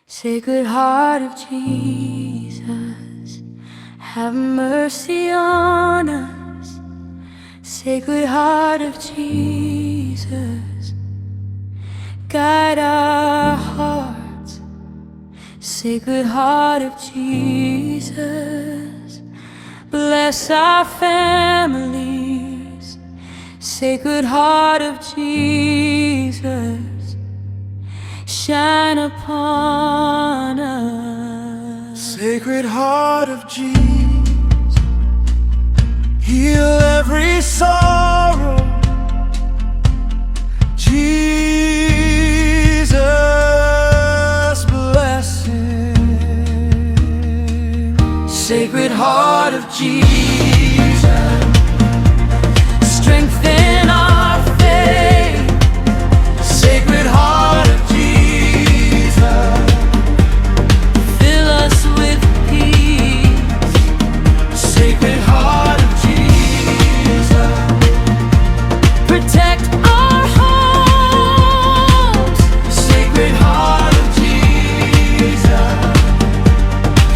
Sacred Heart of Jesus, have mercy on us. Sacred Heart of Jesus, guide our hearts. Sacred Heart of Jesus, bless our families. Sacred Heart of Jesus, shine upon us. Sacred Heart of Jesus, heal every sorrow. Jesus, bless him. Sacred Heart of Jesus, strengthen our faith. Sacred Heart of Jesus, Fill us with peace. Sacred Heart of Jesus, Protect our homes. Sacred Heart of Jesus,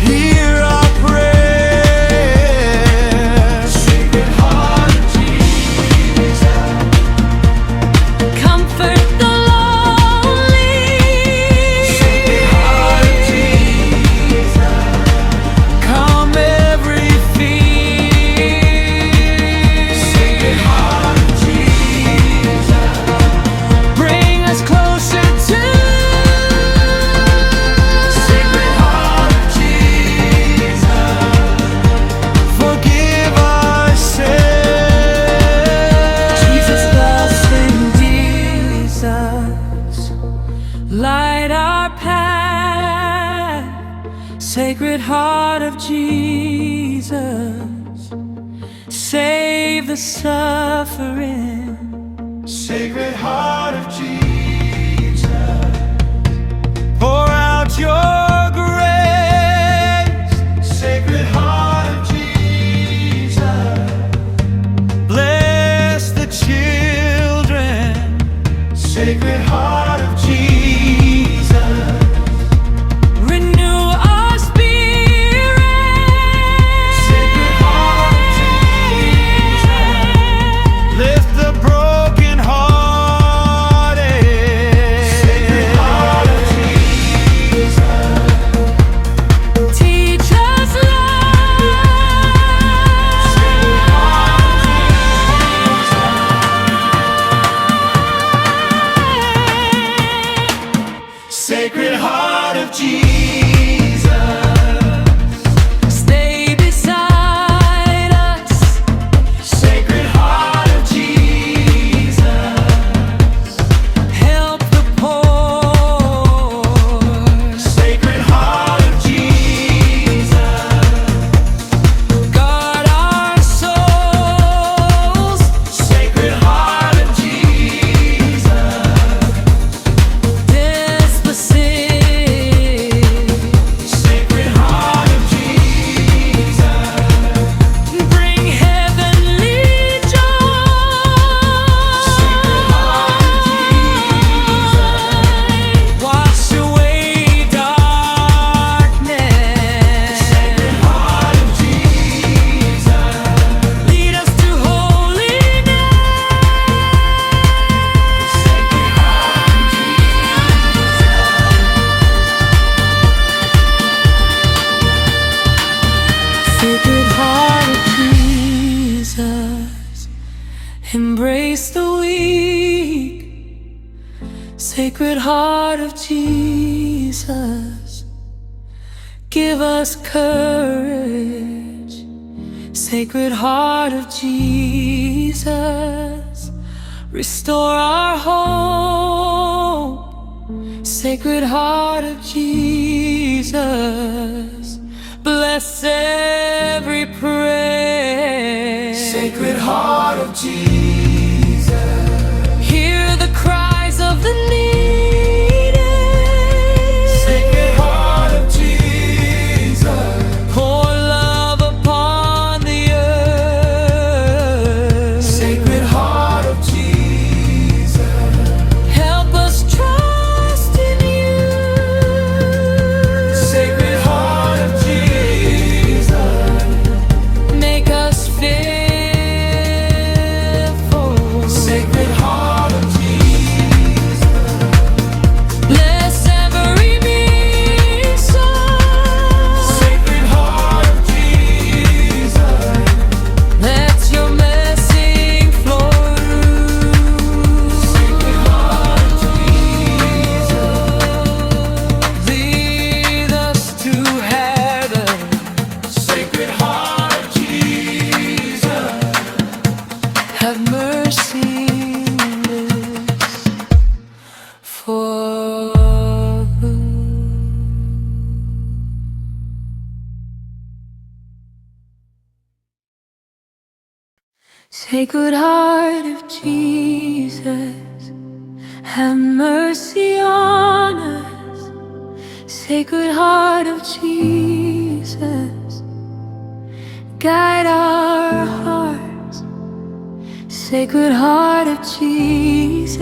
hear our prayer. Sacred Heart of Jesus, Comfort the lonely. Sacred Heart of Jesus, calm every fear. Sacred Heart of Jesus, Bring us closer to Sacred Heart of Jesus, forgive our sins. Jesus, blessing Jesus, light our path. Sacred Heart of Jesus, save the suffering. Sacred Heart of Jesus, pour out your grace. Sacred Heart of Jesus, bless the children. Sacred Heart of Jesus, Renew our spirit. Sacred Heart of Jesus, lift the broken hearted. Sacred Heart of Jesus, Teach us Sacred Heart of Jesus, Sacred Heart of Jesus, stay beside us. Sacred Heart of Jesus, Help the poor. Sacred Heart of Jesus, Guard our souls. Sacred Heart of Jesus, Despacito. Sacred Heart of Jesus, Bring heavenly joy. Wash away darkness. Heart of Jesus, Lead us to holiness. Sacred Heart of Jesus, embrace the weak. Sacred Heart of Jesus, give us courage. Sacred Heart of Jesus, restore our hope. Sacred Heart of Jesus, bless every prayer. Sacred Heart of Jesus, Hear the cries of the needy. Sacred Heart of Jesus, Pour love upon the earth. Sacred Heart of Jesus, Help us trust in you. Sacred Heart of Jesus, have mercy on us. Sacred Heart of Jesus, guide our hearts. Sacred Heart of Jesus,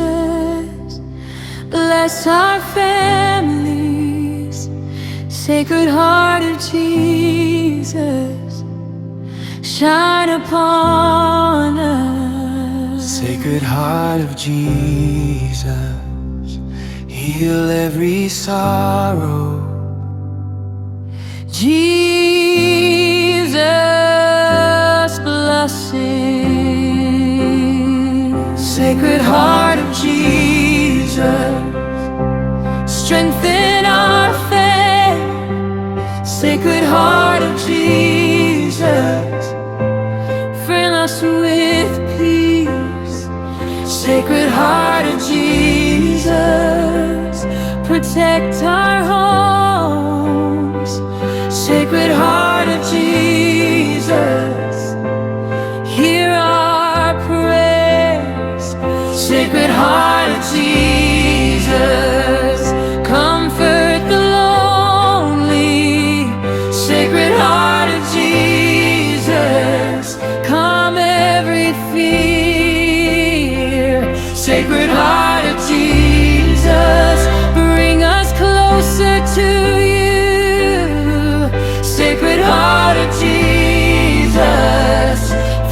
bless our families. Sacred Heart of Jesus, shine upon us. Sacred Heart of Jesus, heal every sorrow. Jesus, blessing. Sacred Heart of Jesus, Strengthen our faith. Sacred Heart of Jesus, Fill us with peace. Sacred Heart of Jesus, Protect our homes. Sacred Heart of Jesus, Hear our prayers. Sacred Heart of Jesus, Comfort the lonely. Sacred Heart of Jesus, Calm every fear. Sacred Heart of Jesus, Bring us closer to you. Sacred Heart of Jesus,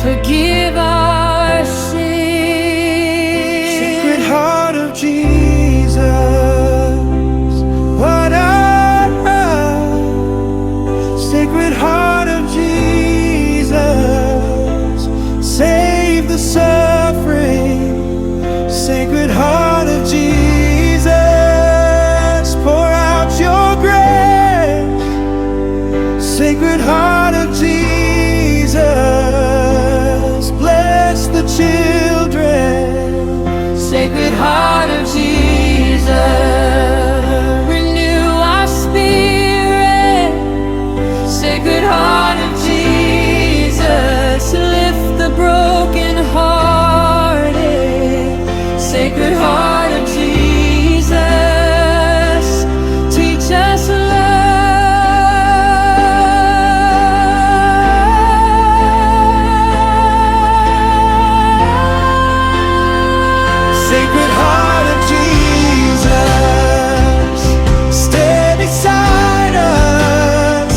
Forgive our sins. Sacred Heart of Jesus, what a Sacred Heart of Jesus, save the suffering. Sacred Heart of Jesus, pour out your grace. Sacred Heart of Jesus, bless the children. Sacred Heart of Jesus, Renew our spirit. Sacred Heart of Jesus, Lift the broken hearted. Sacred Heart of Jesus, Teach us love. Sacred Heart of Jesus, stand beside us.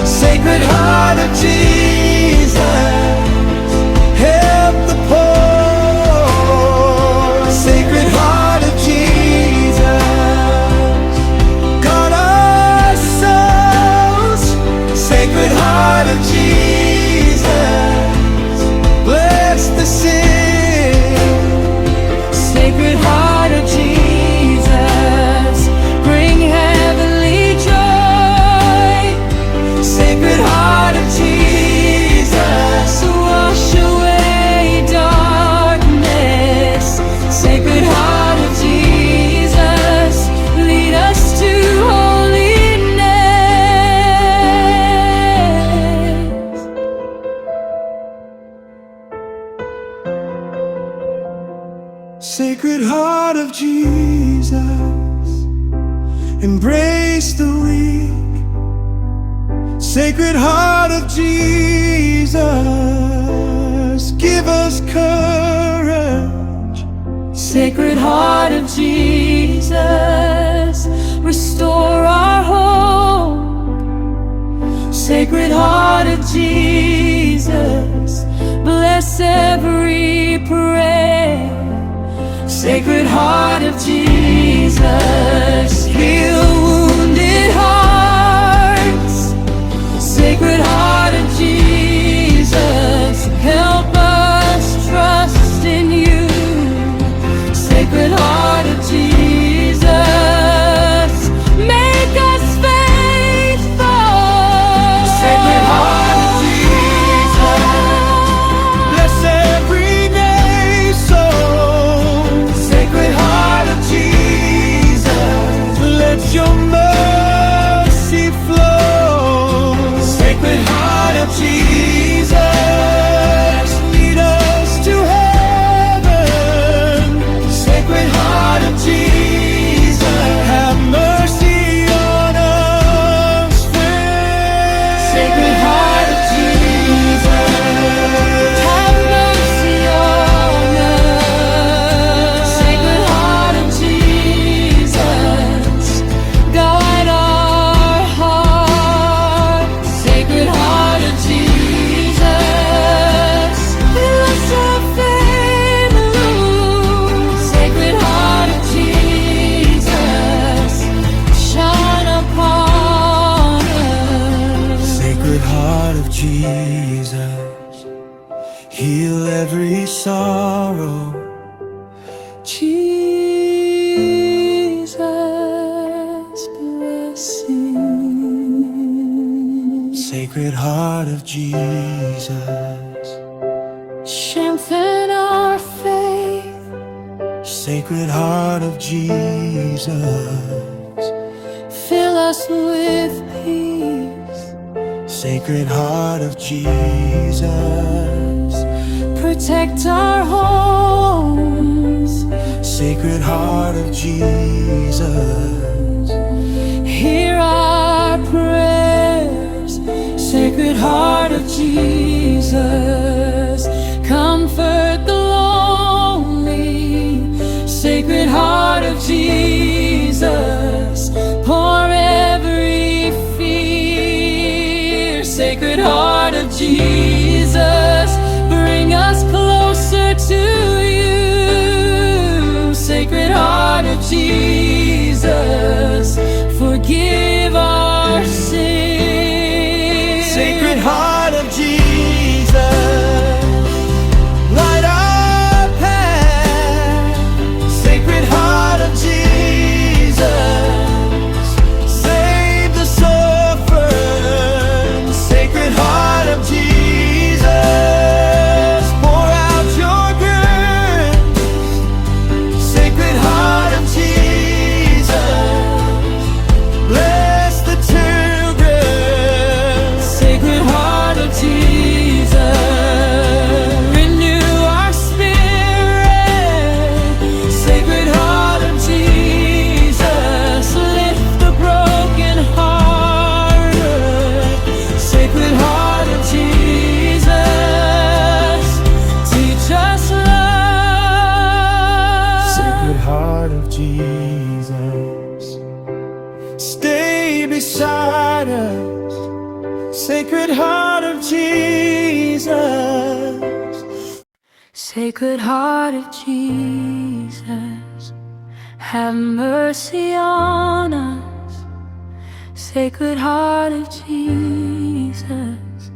Sacred Heart of Jesus, help the poor. Sacred Heart of Jesus, guard our souls. Sacred Heart of Jesus, bless the sick. Sacred Heart of Jesus, Bring heavenly joy. Sacred Heart of Jesus, Wash away darkness. Sacred Heart of Jesus, Lead us to holiness. Sacred Heart of Jesus, embrace the weak. Sacred Heart of Jesus, give us courage. Sacred Heart of Jesus, restore our hope. Sacred Heart of Jesus, bless every prayer. Sacred Heart of Jesus, heal wounded hearts. Sacred Heart of Jesus, Help us trust in you. Sacred Heart of Jesus, Make us faithful. Sacred Heart of Jesus, bless everyday soul. Sacred Heart of Jesus, let your mercy flow. Sacred Heart of Jesus, lead us Jesus, heal every sorrow. Jesus, blessing. Sacred Heart of Jesus, Strengthen our faith. Sacred Heart of Jesus, Fill us with peace. Sacred Heart of Jesus, Protect our homes. Sacred Heart of Jesus, Hear our prayers. Sacred Heart of Jesus, comfort the lonely. Sacred Heart of Jesus, pour every fear. Sacred Heart of Jesus, bring us closer to you. Sacred Heart of Jesus, forgive our sins. Sacred Heart of Jesus, light our path. Sacred Heart of Jesus, save the suffering. Sacred Heart of Jesus, pour out your grace. Sacred Heart of Jesus, bless the children. Sacred Heart of Jesus, renew our spirit. Sacred Heart of Jesus, lift the broken hearted. Sacred Heart of Jesus, teach us love. Sacred Heart of Jesus, stay beside us. Sacred Heart of Jesus, Sacred Heart of Jesus, have mercy on us. Sacred Heart of Jesus,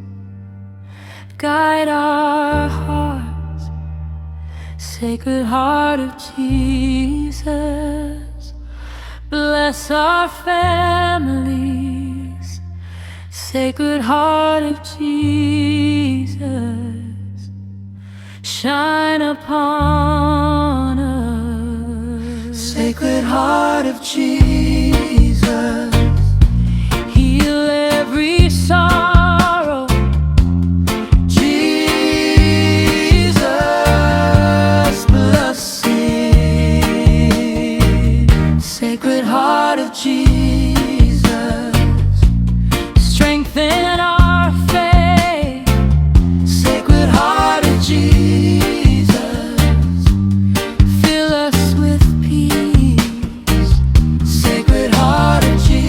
guide our hearts. Sacred Heart of Jesus, bless our families. Sacred Heart of Jesus, shine upon us. Sacred Heart of Jesus, heal every sorrow. Jesus, blessing. Sacred Heart of Jesus, strengthen our faith. Sacred Heart of Jesus, fill us with peace. Sacred Heart of Jesus.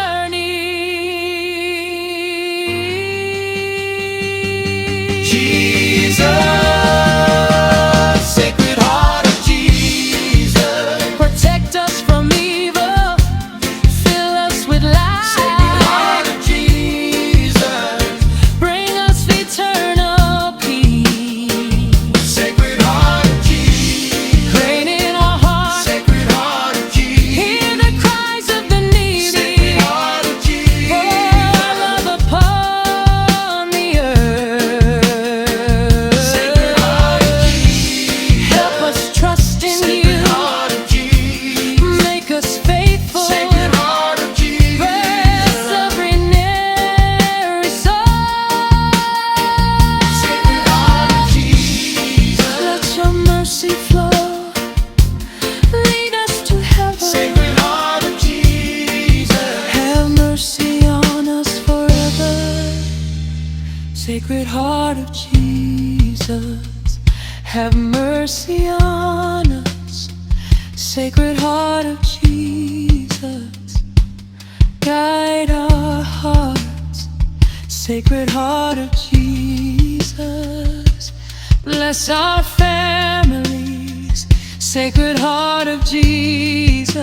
journey. Jesus, Sacred Heart of Jesus, Protect us from evil, fill us with light. Sacred Heart of Jesus, Bring us eternal peace. Sacred Heart of Jesus, Reign in our hearts, Sacred Heart of Jesus, hear the cries of the needy. Sacred Heart of Pour Jesus, love upon the earth. Sacred Heart of Jesus, Help us trust in Sacred you, Heart of Jesus, make us faithful. Sacred Heart of Jesus, Bless every neary soul. Sacred Heart of Jesus, Let your mercy flow, lead us to heaven. Sacred Heart of Jesus, Have mercy on us forever. Sacred Heart of Jesus, have mercy on us. Sacred Heart of Jesus, guide our hearts. Sacred Heart of Jesus, bless our families. Sacred Heart of Jesus,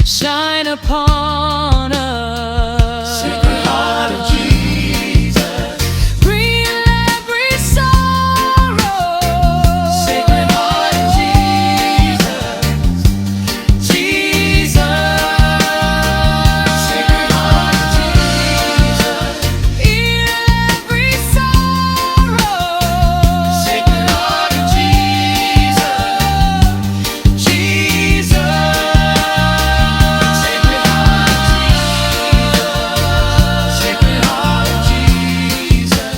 shine upon us. Sacred Heart of Jesus, Heal every sorrow. Sacred Heart of Jesus, Jesus. Sacred Heart of Jesus, Heal every sorrow. Sacred Heart of Jesus, Jesus. Sacred Heart of Jesus, Sacred Heart of Jesus,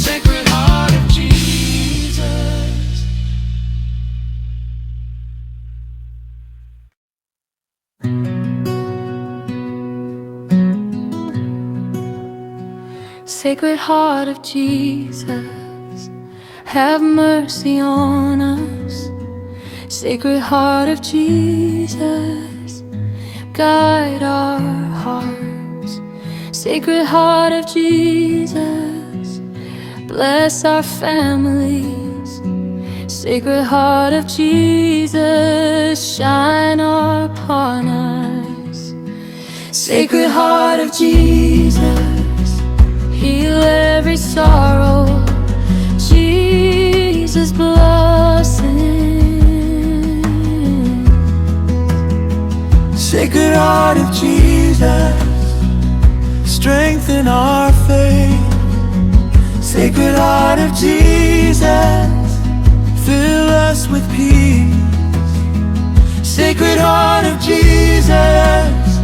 Sacred Heart of Jesus. Sacred Heart of Jesus, have mercy on us. Sacred Heart of Jesus, guide our hearts. Sacred Heart of Jesus, bless our families. Sacred Heart of Jesus, shine upon us. Sacred Heart of Jesus, heal every sorrow. Jesus blessing. Sacred Heart of Jesus, strengthen our faith. Sacred Heart of Jesus, fill us with peace. Sacred Heart of Jesus,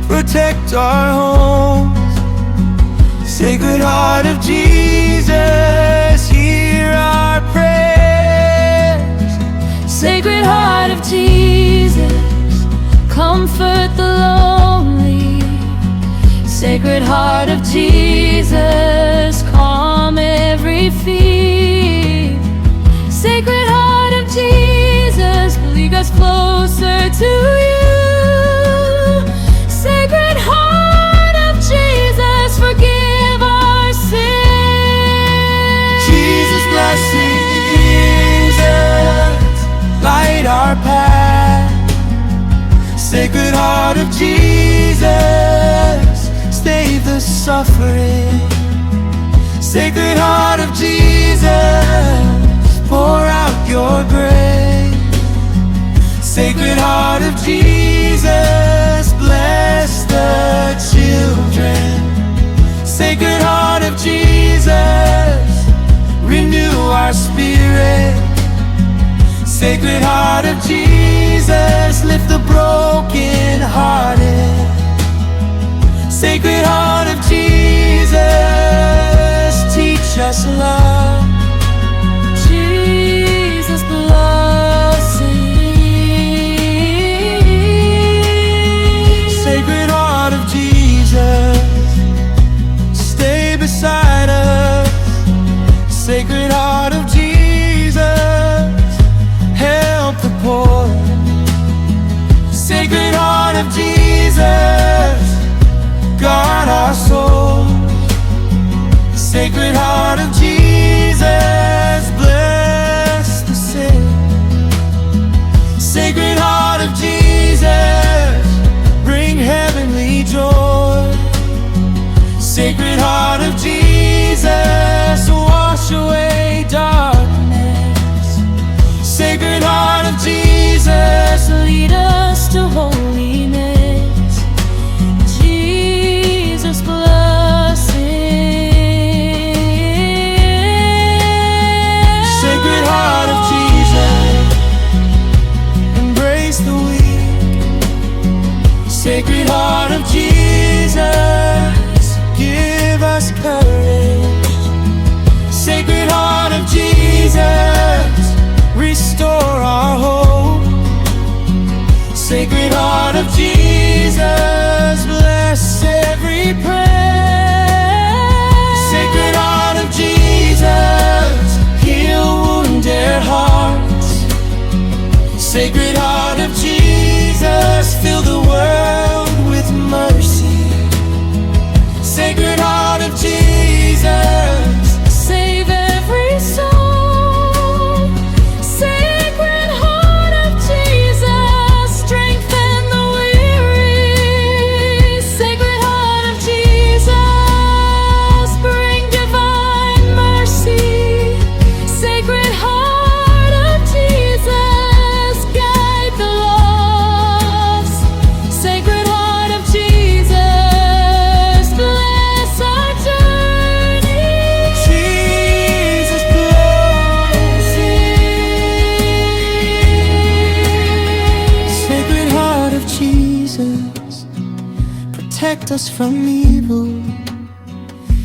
protect our homes. Sacred Heart of Jesus, hear our prayers. Sacred Heart of Jesus, comfort the lonely. Sacred Heart of Jesus, calm every fear. Sacred Heart of Jesus, lead us closer to you. Sacred Heart of Jesus, forgive our sins. Jesus blessings, light our path. Sacred Heart of Jesus, save the suffering. Sacred Heart of Jesus, pour out your grace. Sacred Heart of Jesus, bless the children. Sacred Heart of Jesus, renew our spirit. Sacred Heart of Jesus, lift the broken hearted. Sacred Heart of Jesus, teach us love. Jesus blessing. Sacred Heart of Jesus, stay beside us. Sacred Heart of Jesus, wash away darkness. Sacred Heart of Jesus, lead us to holiness. Jesus blessed. Sacred Heart of Jesus, embrace the weak. Sacred Heart of Jesus, give us courage. Sacred Heart of Jesus, restore our hope. Sacred Heart of Jesus, bless every prayer. Sacred Heart of Jesus, heal wounded hearts. Sacred Heart of Jesus, fill the world with mercy. Sacred Heart of Jesus, Save every soul. Sacred Heart of Jesus, strengthen the weary. Sacred Heart of Jesus, bring divine mercy. Sacred Heart of Jesus, guide the lost. Sacred Heart of Jesus, bless our journey. Jesus bless. Sacred Heart of Jesus, protect us from evil.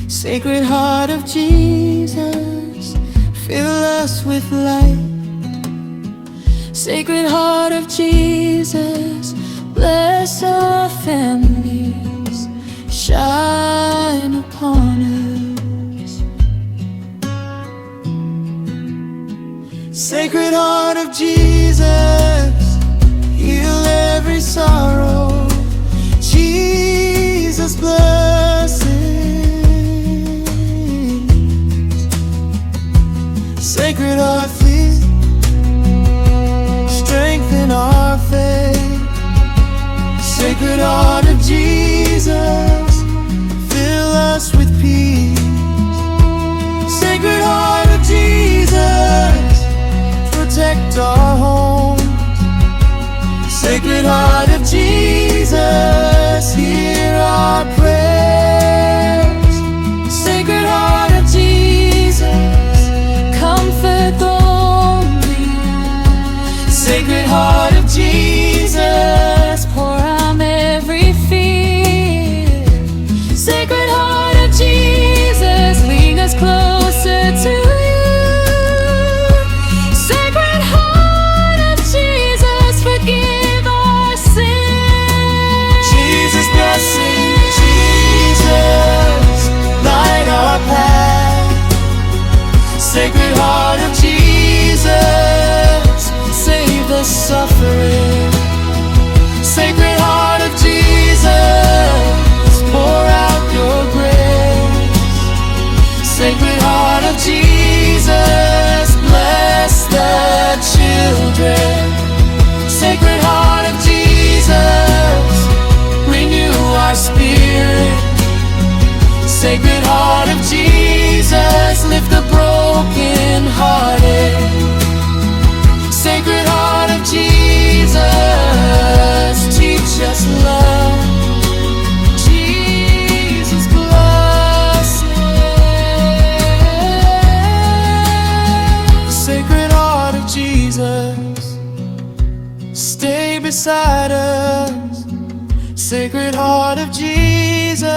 Sacred Heart of Jesus, fill us with light. Sacred Heart of Jesus, bless our families, shine upon us. Sacred Heart of Jesus, heal every sorrow. Jesus blessings. Sacred Heart, please strengthen our faith. Sacred Heart of Jesus, fill us with peace. Sacred Heart of Jesus, protect our homes. Sacred Heart of Jesus, hear our prayers. Sacred Heart of Jesus, Comfort the lonely. Sacred Heart of Jesus, Pour out every fear. Sacred Heart of Jesus, lead us closer to you. Sacred Heart of Jesus, forgive our sins. Jesus blessing, Jesus, light our path. Sacred Heart of Jesus, save the suffering. Sacred Heart of Jesus, pour out your grace. Sacred Heart of Jesus, bless the children. Sacred Heart of Jesus, renew our spirit. Sacred Heart of Jesus, lift the broken hearted. Sacred Heart of Jesus, teach us love. Jesus blessing. Sacred Heart of Jesus, stay beside us. Sacred Heart of Jesus,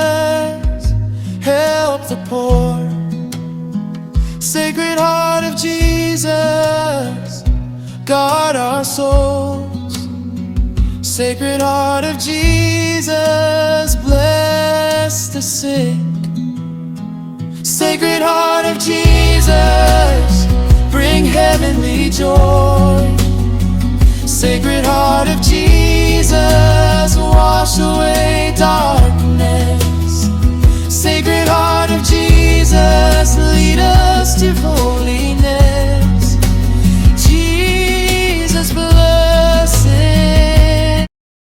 help the poor. Sacred Heart of Jesus, guard our souls. Sacred Heart of Jesus, bless the sick. Sacred Heart of Jesus, bring heavenly joy. Sacred Heart of Jesus, wash away darkness.